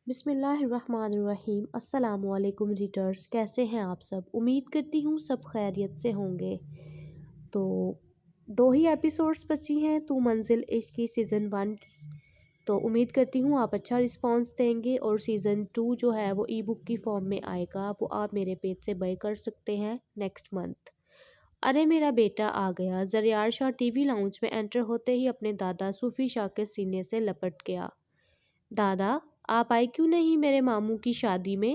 بسم اللہ الرحمن الرحیم۔ السلام علیکم ریڈرز، کیسے ہیں آپ سب؟ امید کرتی ہوں سب خیریت سے ہوں گے۔ تو 2 ہی ایپیسوڈز بچی ہیں تو منزل عشق کی سیزن 1 کی، تو امید کرتی ہوں آپ اچھا رسپانس دیں گے، اور سیزن 2 جو ہے وہ ای بک کی فارم میں آئے گا، وہ آپ میرے پیج سے بائی کر سکتے ہیں نیکسٹ منتھ۔ ارے میرا بیٹا آ گیا، زریار شاہ ٹی وی لاؤنج میں انٹر ہوتے ہی اپنے دادا صوفی شاہ کے سینے سے لپٹ گیا۔ دادا آپ آئے کیوں نہیں میرے ماموں کی شادی میں؟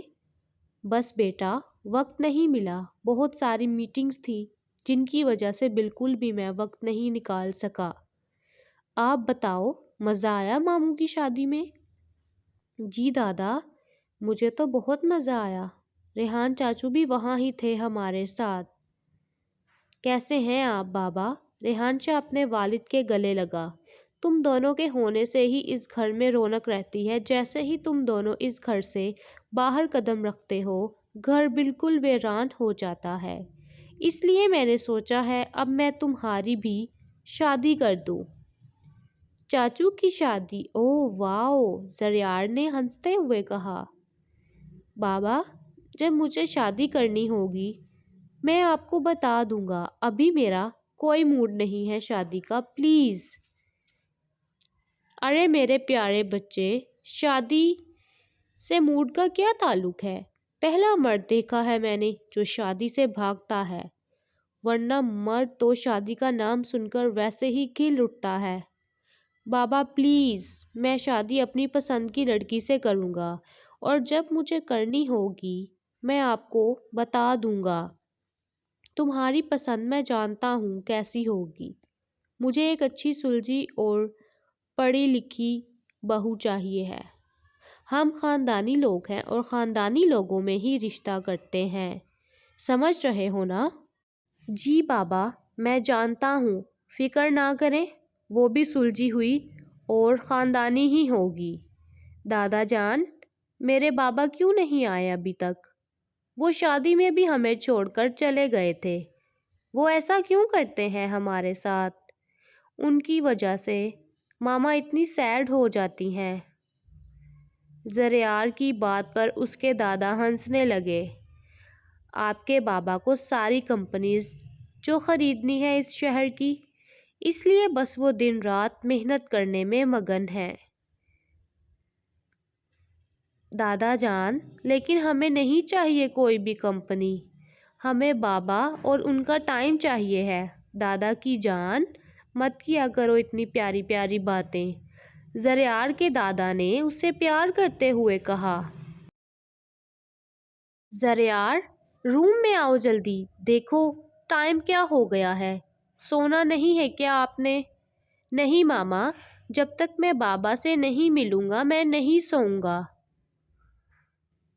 بس بیٹا وقت نہیں ملا، بہت ساری میٹنگز تھی جن کی وجہ سے بالکل بھی میں وقت نہیں نکال سکا۔ آپ بتاؤ مزہ آیا ماموں کی شادی میں؟ جی دادا مجھے تو بہت مزہ آیا، ریحان چاچو بھی وہاں ہی تھے ہمارے ساتھ۔ کیسے ہیں آپ بابا؟ ریحان شاہ اپنے والد کے گلے لگا۔ تم دونوں کے ہونے سے ہی اس گھر میں رونق رہتی ہے، جیسے ہی تم دونوں اس گھر سے باہر قدم رکھتے ہو گھر بالکل ویران ہو جاتا ہے، اس لیے میں نے سوچا ہے اب میں تمہاری بھی شادی کر دوں۔ چاچو کی شادی؟ اوہ واو، زریار نے ہنستے ہوئے کہا۔ بابا جب مجھے شادی کرنی ہوگی میں آپ کو بتا دوں گا، ابھی میرا کوئی موڈ نہیں ہے شادی کا، پلیز۔ ارے میرے پیارے بچے، شادی سے موڈ کا کیا تعلق ہے؟ پہلا مرد دیکھا ہے میں نے جو شادی سے بھاگتا ہے، ورنہ مرد تو شادی کا نام سن کر ویسے ہی کھل اٹھتا ہے۔ بابا پلیز، میں شادی اپنی پسند کی لڑکی سے کروں گا، اور جب مجھے کرنی ہوگی میں آپ کو بتا دوں گا۔ تمہاری پسند میں جانتا ہوں کیسی ہوگی، مجھے ایک اچھی سلجھی اور پڑھی لکھی بہو چاہیے ہے۔ ہم خاندانی لوگ ہیں اور خاندانی لوگوں میں ہی رشتہ کرتے ہیں، سمجھ رہے ہو نا؟ جی بابا میں جانتا ہوں، فکر نہ کریں، وہ بھی سلجھی ہوئی اور خاندانی ہی ہوگی۔ دادا جان میرے بابا کیوں نہیں آئے ابھی تک؟ وہ شادی میں بھی ہمیں چھوڑ کر چلے گئے تھے، وہ ایسا کیوں کرتے ہیں ہمارے ساتھ؟ ان کی وجہ سے ماما اتنی سیڈ ہو جاتی ہیں۔ زریار کی بات پر اس کے دادا ہنسنے لگے۔ آپ کے بابا کو ساری کمپنیز جو خریدنی ہے اس شہر کی، اس لیے بس وہ دن رات محنت کرنے میں مگن ہیں۔ دادا جان لیکن ہمیں نہیں چاہیے کوئی بھی کمپنی، ہمیں بابا اور ان کا ٹائم چاہیے ہے۔ دادا کی جان مت کیا کرو اتنی پیاری پیاری باتیں، زریار کے دادا نے اسے پیار کرتے ہوئے کہا۔ زریار روم میں آؤ جلدی، دیکھو ٹائم کیا ہو گیا ہے، سونا نہیں ہے کیا آپ نے؟ نہیں ماما، جب تک میں بابا سے نہیں ملوں گا میں نہیں سوؤں گا۔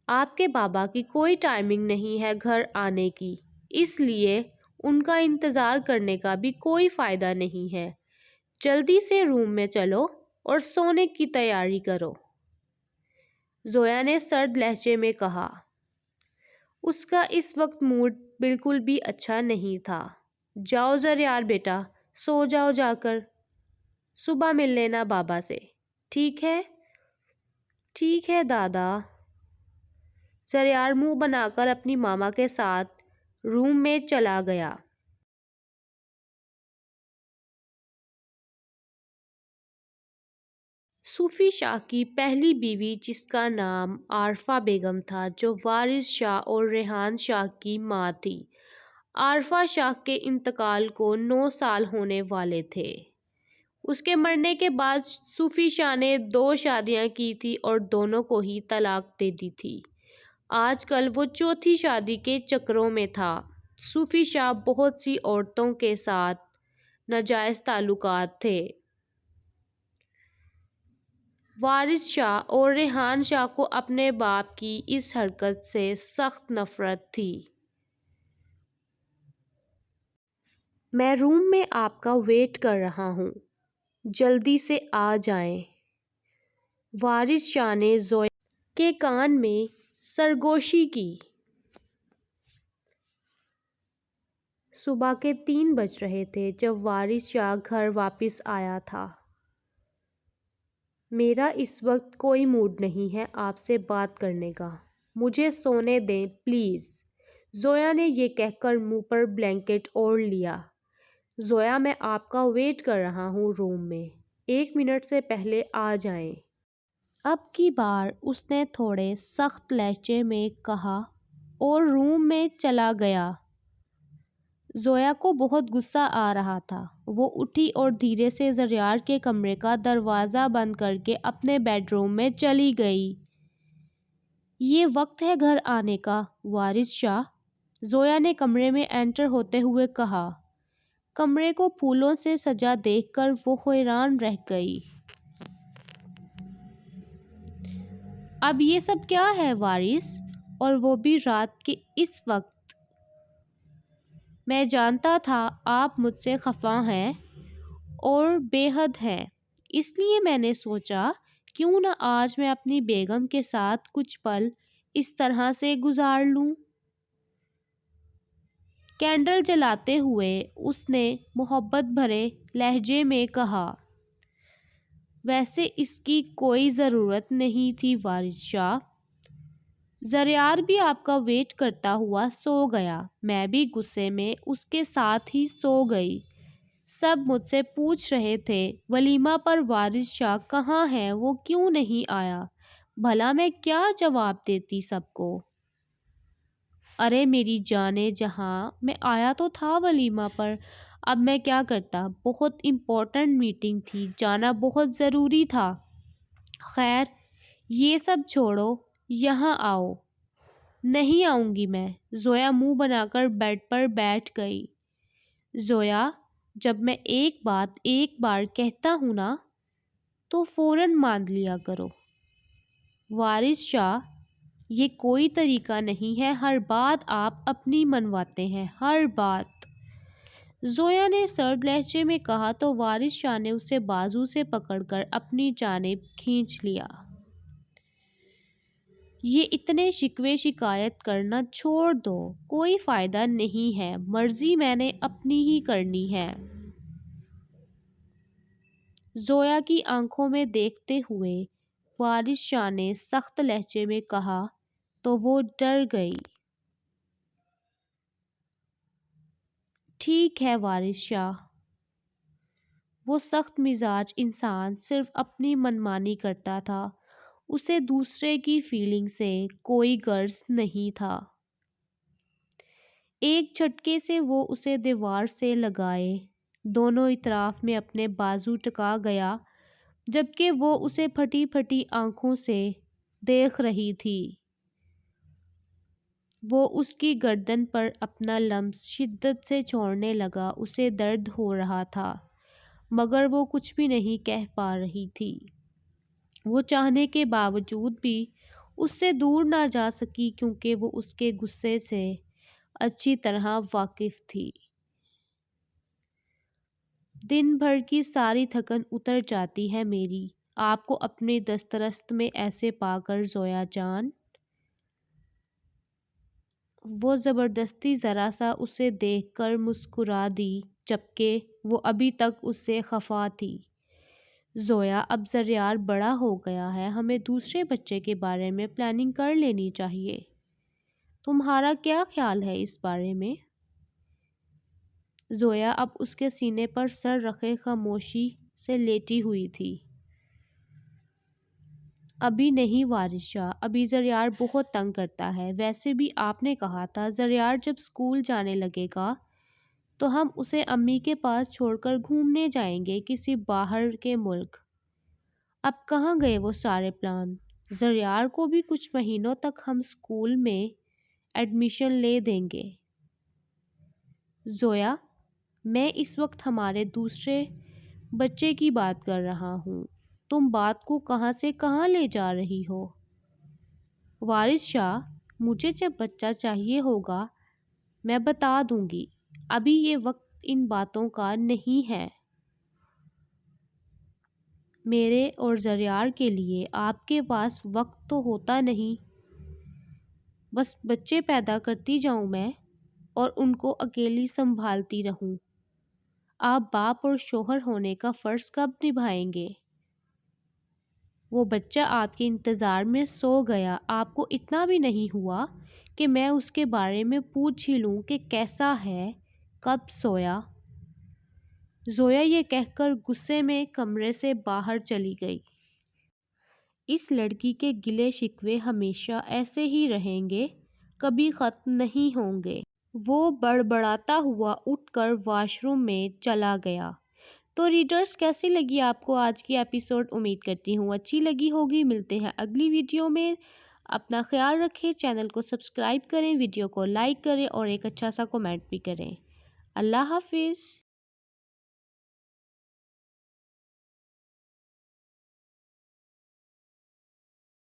آپ کے بابا کی کوئی ٹائمنگ نہیں ہے گھر آنے کی، اس لیے ان کا انتظار کرنے کا بھی کوئی فائدہ نہیں ہے، جلدی سے روم میں چلو اور سونے کی تیاری کرو، زویا نے سرد لہجے میں کہا۔ اس کا اس وقت موڈ بالکل بھی اچھا نہیں تھا۔ جاؤ زریار بیٹا، سو جاؤ جا کر، صبح مل لینا بابا سے، ٹھیک ہے؟ ٹھیک ہے دادا۔ زریار منہ بنا کر اپنی ماما کے ساتھ روم میں چلا گیا۔ صوفی شاہ کی پہلی بیوی جس کا نام عارفہ بیگم تھا، جو وارث شاہ اور ریحان شاہ کی ماں تھی۔ عارفہ شاہ کے انتقال کو 9 سال ہونے والے تھے۔ اس کے مرنے کے بعد صوفی شاہ نے 2 شادیاں کی تھی اور دونوں کو ہی طلاق دے دی تھی۔ آج کل وہ چوتھی شادی کے چکروں میں تھا۔ صوفی شاہ بہت سی عورتوں کے ساتھ ناجائز تعلقات تھے۔ وارث شاہ اور ریحان شاہ کو اپنے باپ کی اس حرکت سے سخت نفرت تھی۔ میں روم میں آپ کا ویٹ کر رہا ہوں، جلدی سے آ جائیں۔ وارث شاہ نے زویا کے کان میں سرگوشی کی۔ صبح کے 3 بج رہے تھے جب وارث شاہ گھر واپس آیا تھا۔ میرا اس وقت کوئی موڈ نہیں ہے آپ سے بات کرنے کا، مجھے سونے دیں پلیز۔ زویا نے یہ کہہ کر منہ پر بلینکٹ اوڑھ لیا۔ زویا میں آپ کا ویٹ کر رہا ہوں روم میں، 1 منٹ سے پہلے آ جائیں۔ اب کی بار اس نے تھوڑے سخت لہجے میں کہا اور روم میں چلا گیا۔ زویا کو بہت غصہ آ رہا تھا۔ وہ اٹھی اور دھیرے سے زریار کے کمرے کا دروازہ بند کر کے اپنے بیڈ روم میں چلی گئی۔ یہ وقت ہے گھر آنے کا وارث شاہ، زویا نے کمرے میں انٹر ہوتے ہوئے کہا۔ کمرے کو پھولوں سے سجا دیکھ کر وہ حیران رہ گئی۔ اب یہ سب کیا ہے وارث، اور وہ بھی رات کے اس وقت؟ میں جانتا تھا آپ مجھ سے خفا ہیں اور بے حد ہیں، اس لیے میں نے سوچا کیوں نہ آج میں اپنی بیگم کے ساتھ کچھ پل اس طرح سے گزار لوں۔ کینڈل جلاتے ہوئے اس نے محبت بھرے لہجے میں کہا۔ ویسے اس کی کوئی ضرورت نہیں تھی وارث شاہ۔ زریار بھی آپ کا ویٹ کرتا ہوا سو گیا، میں بھی غصے میں اس کے ساتھ ہی سو گئی۔ سب مجھ سے پوچھ رہے تھے ولیمہ پر وارث شاہ کہاں ہے، وہ کیوں نہیں آیا؟ بھلا میں کیا جواب دیتی سب کو؟ ارے میری جانیں جہاں، میں آیا تو تھا ولیمہ پر، اب میں کیا کرتا؟ بہت امپورٹنٹ میٹنگ تھی، جانا بہت ضروری تھا۔ خیر یہ سب چھوڑو، یہاں آؤ۔ نہیں آؤں گی میں، زویا منہ بنا کر بیڈ پر بیٹھ گئی۔ زویا جب میں ایک بات ایک بار کہتا ہوں نا تو فوراً مان لیا کرو۔ وارث شاہ یہ کوئی طریقہ نہیں ہے، ہر بات آپ اپنی منواتے ہیں، ہر بات۔ زویا نے سرد لہجے میں کہا تو وارث شاہ نے اسے بازو سے پکڑ کر اپنی جانب کھینچ لیا۔ یہ اتنے شکوے شکایت کرنا چھوڑ دو، کوئی فائدہ نہیں ہے، مرضی میں نے اپنی ہی کرنی ہے۔ زویا کی آنکھوں میں دیکھتے ہوئے وارث شاہ نے سخت لہجے میں کہا تو وہ ڈر گئی۔ ٹھیک ہے وارث شاہ۔ وہ سخت مزاج انسان صرف اپنی منمانی کرتا تھا، اسے دوسرے کی فیلنگ سے کوئی غرض نہیں تھا۔ ایک جھٹکے سے وہ اسے دیوار سے لگائے دونوں اطراف میں اپنے بازو ٹکا گیا، جبکہ وہ اسے پھٹی پھٹی آنکھوں سے دیکھ رہی تھی۔ وہ اس کی گردن پر اپنا لمس شدت سے چھوڑنے لگا، اسے درد ہو رہا تھا مگر وہ کچھ بھی نہیں کہہ پا رہی تھی۔ وہ چاہنے کے باوجود بھی اس سے دور نہ جا سکی کیونکہ وہ اس کے غصے سے اچھی طرح واقف تھی۔ دن بھر کی ساری تھکن اتر جاتی ہے میری، آپ کو اپنے دسترست میں ایسے پا کر زویا جان۔ وہ زبردستی ذرا سا اسے دیکھ کر مسکرا دی جبکہ وہ ابھی تک اس سے خفا تھی۔ زویا اب زریار بڑا ہو گیا ہے، ہمیں دوسرے بچے کے بارے میں پلاننگ کر لینی چاہیے۔ تمہارا کیا خیال ہے اس بارے میں؟ زویا اب اس کے سینے پر سر رکھے خاموشی سے لیٹی ہوئی تھی۔ ابھی نہیں وارث شاہ، ابھی زریار بہت تنگ کرتا ہے، ویسے بھی آپ نے کہا تھا زریار جب اسکول جانے لگے گا تو ہم اسے امی کے پاس چھوڑ کر گھومنے جائیں گے کسی باہر کے ملک۔ اب کہاں گئے وہ سارے پلان؟ زریار کو بھی کچھ مہینوں تک ہم اسکول میں ایڈمیشن لے دیں گے۔ زویا میں اس وقت ہمارے دوسرے بچے کی بات کر رہا ہوں، تم بات کو کہاں سے کہاں لے جا رہی ہو؟ وارث شاہ مجھے جب بچہ چاہیے ہوگا میں بتا دوں گی، ابھی یہ وقت ان باتوں کا نہیں ہے۔ میرے اور زریار کے لیے آپ کے پاس وقت تو ہوتا نہیں، بس بچے پیدا کرتی جاؤں میں اور ان کو اکیلی سنبھالتی رہوں۔ آپ باپ اور شوہر ہونے کا فرض کب نبھائیں گے؟ وہ بچہ آپ کے انتظار میں سو گیا، آپ کو اتنا بھی نہیں ہوا کہ میں اس کے بارے میں پوچھ ہی لوں کہ کیسا ہے، کب سویا۔ زویا یہ کہہ کر غصے میں کمرے سے باہر چلی گئی۔ اس لڑکی کے گلے شکوے ہمیشہ ایسے ہی رہیں گے، کبھی ختم نہیں ہوں گے۔ وہ بڑبڑاتا ہوا اٹھ کر واش روم میں چلا گیا۔ تو ریڈرز، کیسی لگی آپ کو آج کی ایپیسوڈ؟ امید کرتی ہوں اچھی لگی ہوگی۔ ملتے ہیں اگلی ویڈیو میں۔ اپنا خیال رکھیں، چینل کو سبسکرائب کریں، ویڈیو کو لائک کریں اور ایک اچھا سا کمنٹ بھی کریں۔ اللہ حافظ۔